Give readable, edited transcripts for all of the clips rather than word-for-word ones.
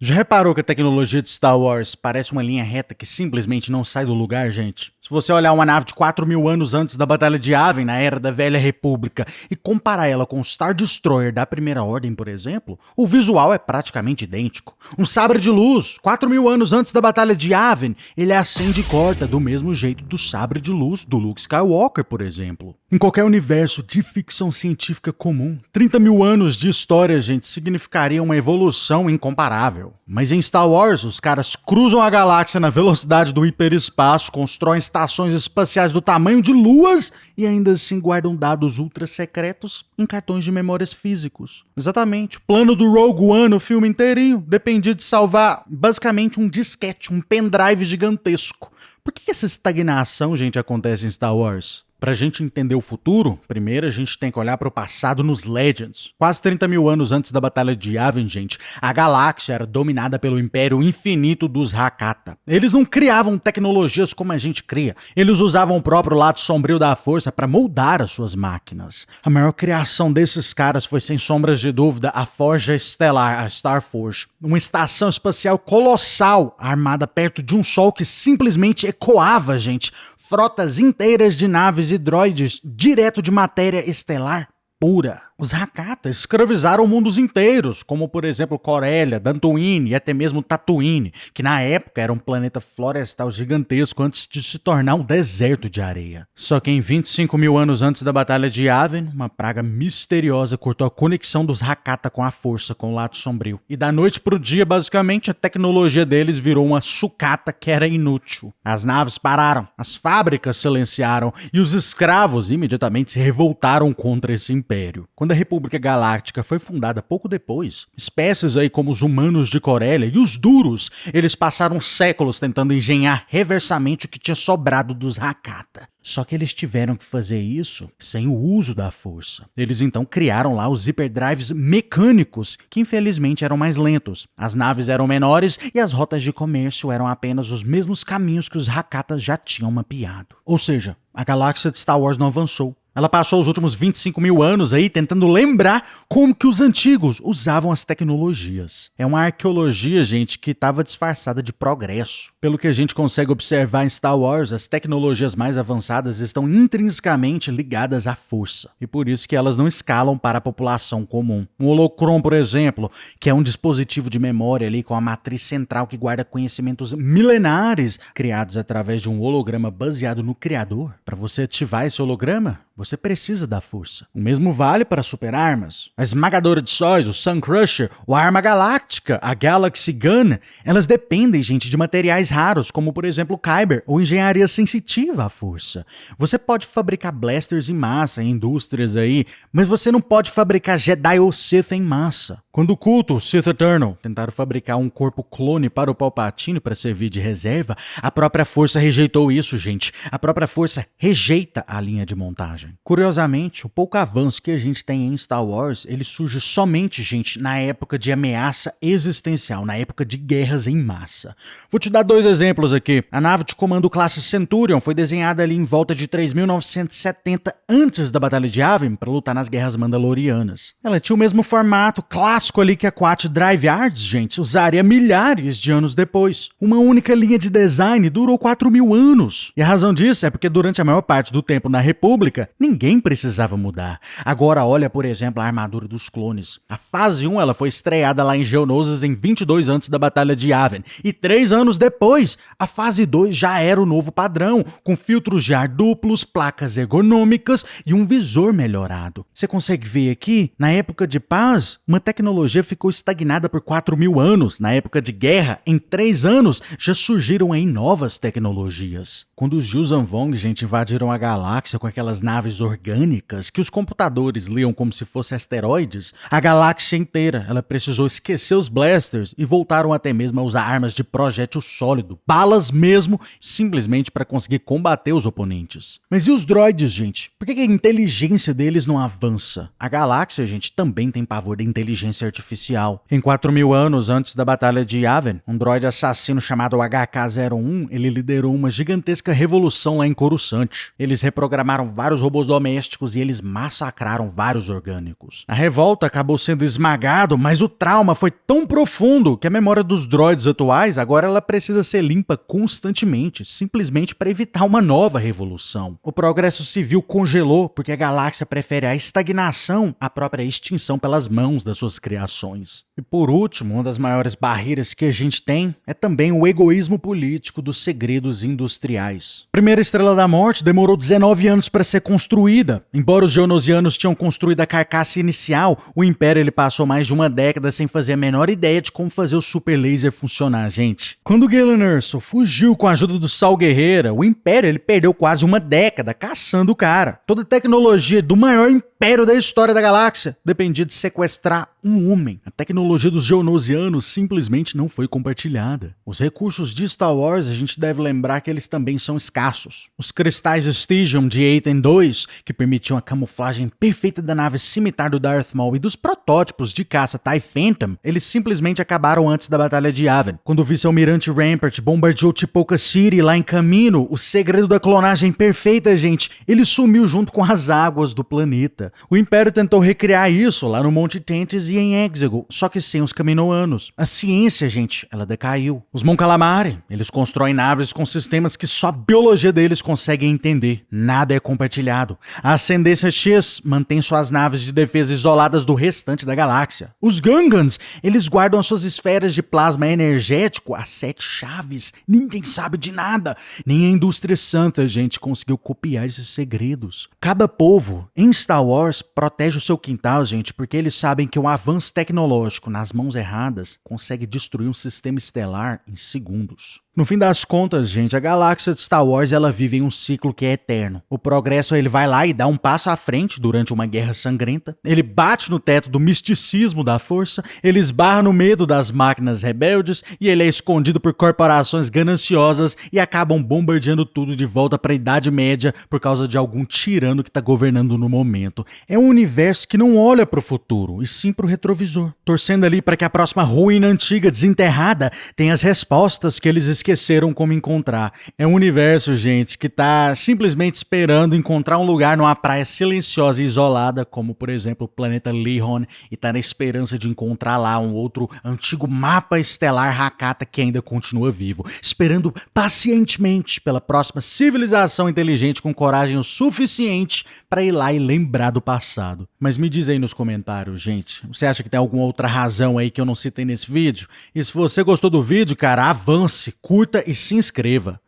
Já reparou que a tecnologia de Star Wars parece uma linha reta que simplesmente não sai do lugar, gente? Se você olhar uma nave de 4.000 anos antes da Batalha de Yavin, na Era da Velha República, e comparar ela com o Star Destroyer da Primeira Ordem, por exemplo, o visual é praticamente idêntico. Um sabre de luz, 4.000 anos antes da Batalha de Yavin, ele acende e corta do mesmo jeito do sabre de luz do Luke Skywalker, por exemplo. Em qualquer universo de ficção científica comum, 30.000 anos de história, gente, significaria uma evolução incomparável. Mas em Star Wars, os caras cruzam a galáxia na velocidade do hiperespaço, constroem estações espaciais do tamanho de luas e ainda assim guardam dados ultra secretos em cartões de memórias físicos. Exatamente. O plano do Rogue One, o filme inteirinho, dependia de salvar basicamente um disquete, um pendrive gigantesco. Por que essa estagnação, gente, acontece em Star Wars? Pra gente entender o futuro, primeiro a gente tem que olhar para o passado nos Legends. Quase 30.000 anos antes da Batalha de Yavin, gente, a galáxia era dominada pelo Império Infinito dos Hakata. Eles não criavam tecnologias como a gente cria, eles usavam o próprio lado sombrio da força para moldar as suas máquinas. A maior criação desses caras foi, sem sombras de dúvida, a Forja Estelar, a Starforge. Uma estação espacial colossal, armada perto de um sol que simplesmente ecoava, gente. Frotas inteiras de naves e droides direto de matéria estelar pura. Os Hakata escravizaram mundos inteiros, como por exemplo Corellia, Dantooine e até mesmo Tatooine, que na época era um planeta florestal gigantesco antes de se tornar um deserto de areia. Só que em 25.000 anos antes da Batalha de Yavin, uma praga misteriosa cortou a conexão dos Hakata com a força, com o lado sombrio. E da noite pro dia, basicamente, a tecnologia deles virou uma sucata que era inútil. As naves pararam, as fábricas silenciaram e os escravos imediatamente se revoltaram contra esse império. Quando a República Galáctica foi fundada pouco depois, espécies aí como os humanos de Corellia e os Duros, eles passaram séculos tentando engenhar reversamente o que tinha sobrado dos Hakata. Só que eles tiveram que fazer isso sem o uso da força. Eles então criaram lá os hiperdrives mecânicos, que infelizmente eram mais lentos. As naves eram menores e as rotas de comércio eram apenas os mesmos caminhos que os Hakatas já tinham mapeado. Ou seja, a galáxia de Star Wars não avançou. Ela passou os últimos 25.000 anos aí tentando lembrar como que os antigos usavam as tecnologias. É uma arqueologia, gente, que estava disfarçada de progresso. Pelo que a gente consegue observar em Star Wars, as tecnologias mais avançadas estão intrinsecamente ligadas à força. E por isso que elas não escalam para a população comum. Um holocron, por exemplo, que é um dispositivo de memória ali com a matriz central que guarda conhecimentos milenares criados através de um holograma baseado no Criador. Para você ativar esse holograma, você precisa da força. O mesmo vale para super-armas. A esmagadora de sóis, o Sun Crusher, ou a arma galáctica, a Galaxy Gun, elas dependem, gente, de materiais raros, como por exemplo o Kyber, ou engenharia sensitiva à força. Você pode fabricar blasters em massa, em indústrias aí, mas você não pode fabricar Jedi ou Sith em massa. Quando o culto, Sith Eternal, tentaram fabricar um corpo clone para o Palpatine para servir de reserva, a própria força rejeitou isso, gente. A própria força rejeita a linha de montagem. Curiosamente, o pouco avanço que a gente tem em Star Wars, ele surge somente, gente, na época de ameaça existencial, na época de guerras em massa. Vou te dar dois exemplos aqui. A nave de comando classe Centurion foi desenhada ali em volta de 3.970 antes da Batalha de Yavin para lutar nas guerras mandalorianas. Ela tinha o mesmo formato clássico ali que a Quat Drive Yards, gente, usaria milhares de anos depois. Uma única linha de design durou 4.000 anos. E a razão disso é porque durante a maior parte do tempo na República, ninguém precisava mudar. Agora olha, por exemplo, a armadura dos clones. A fase 1 ela foi estreada lá em Geonosis em 22 antes da Batalha de Yavin. E 3 anos depois, a fase 2 já era o novo padrão, com filtros de ar duplos, placas ergonômicas e um visor melhorado. Você consegue ver aqui? Na época de paz, uma tecnologia ficou estagnada por 4.000 anos. Na época de guerra, em 3 anos, já surgiram aí novas tecnologias. Quando os Yuuzhan Vong, gente, invadiram a galáxia com aquelas naves orgânicas que os computadores liam como se fossem asteroides, a galáxia inteira ela precisou esquecer os blasters e voltaram até mesmo a usar armas de projétil sólido, balas mesmo, simplesmente para conseguir combater os oponentes. Mas e os droids, gente? Por que a inteligência deles não avança? A galáxia, gente, também tem pavor da inteligência artificial. Em 4.000 anos antes da Batalha de Yavin, um droide assassino chamado HK-01, ele liderou uma gigantesca revolução lá em Coruscant. Eles reprogramaram vários robôs robôs domésticos e eles massacraram vários orgânicos. A revolta acabou sendo esmagado, mas o trauma foi tão profundo que a memória dos droids atuais agora ela precisa ser limpa constantemente, simplesmente para evitar uma nova revolução. O progresso civil congelou porque a galáxia prefere a estagnação à própria extinção pelas mãos das suas criações. E por último, uma das maiores barreiras que a gente tem é também o egoísmo político dos segredos industriais. A primeira Estrela da Morte demorou 19 anos para ser construída. Embora os geonosianos tinham construído a carcaça inicial, o Império ele passou mais de uma década sem fazer a menor ideia de como fazer o super laser funcionar, gente. Quando Galen Erso fugiu com a ajuda do Sal Guerreira, o Império ele perdeu quase uma década caçando o cara. Toda a tecnologia do maior império da história da galáxia dependia de sequestrar um homem. A tecnologia dos geonosianos simplesmente não foi compartilhada. Os recursos de Star Wars, a gente deve lembrar que eles também são escassos. Os cristais Stygium de Aten II, que permitiam a camuflagem perfeita da nave Scimitar do Darth Maul e dos protótipos de caça TIE Phantom, eles simplesmente acabaram antes da Batalha de Yavin. Quando o vice-almirante Rampart bombardeou Tipoca City lá em Camino, o segredo da clonagem perfeita, gente, ele sumiu junto com as águas do planeta. O Império tentou recriar isso lá no Monte Tentis e em Exegol, só que sem os Kaminoanos. A ciência, gente, ela decaiu. Os Mon Calamari, eles constroem naves com sistemas que só a biologia deles consegue entender. Nada é compartilhado. A Ascendência X mantém suas naves de defesa isoladas do restante da galáxia. Os Gungans, eles guardam as suas esferas de plasma energético a 7 chaves. Ninguém sabe de nada. Nem a indústria santa, gente, conseguiu copiar esses segredos. Cada povo, em Star Wars, protege o seu quintal, gente, porque eles sabem que um avanço tecnológico nas mãos erradas consegue destruir um sistema estelar em segundos. No fim das contas, gente, a galáxia de Star Wars ela vive em um ciclo que é eterno. O progresso ele vai lá e dá um passo à frente durante uma guerra sangrenta. Ele bate no teto do misticismo da força, ele esbarra no medo das máquinas rebeldes e ele é escondido por corporações gananciosas e acabam bombardeando tudo de volta para a Idade Média por causa de algum tirano que está governando no momento. É um universo que não olha para o futuro, e sim para o retrovisor, torcendo ali para que a próxima ruína antiga desenterrada tenha as respostas que eles esqueceram como encontrar. É um universo, gente, que tá simplesmente esperando encontrar um lugar numa praia silenciosa e isolada, como por exemplo o planeta Lihon, e tá na esperança de encontrar lá um outro antigo mapa estelar Hakata que ainda continua vivo, esperando pacientemente pela próxima civilização inteligente com coragem o suficiente para ir lá e lembrar do passado. Mas me diz aí nos comentários, gente, você acha que tem alguma outra razão aí que eu não citei nesse vídeo? E se você gostou do vídeo, cara, avance, curta e se inscreva.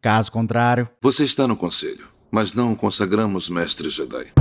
Caso contrário... Você está no conselho, mas não o consagramos mestre Jedi.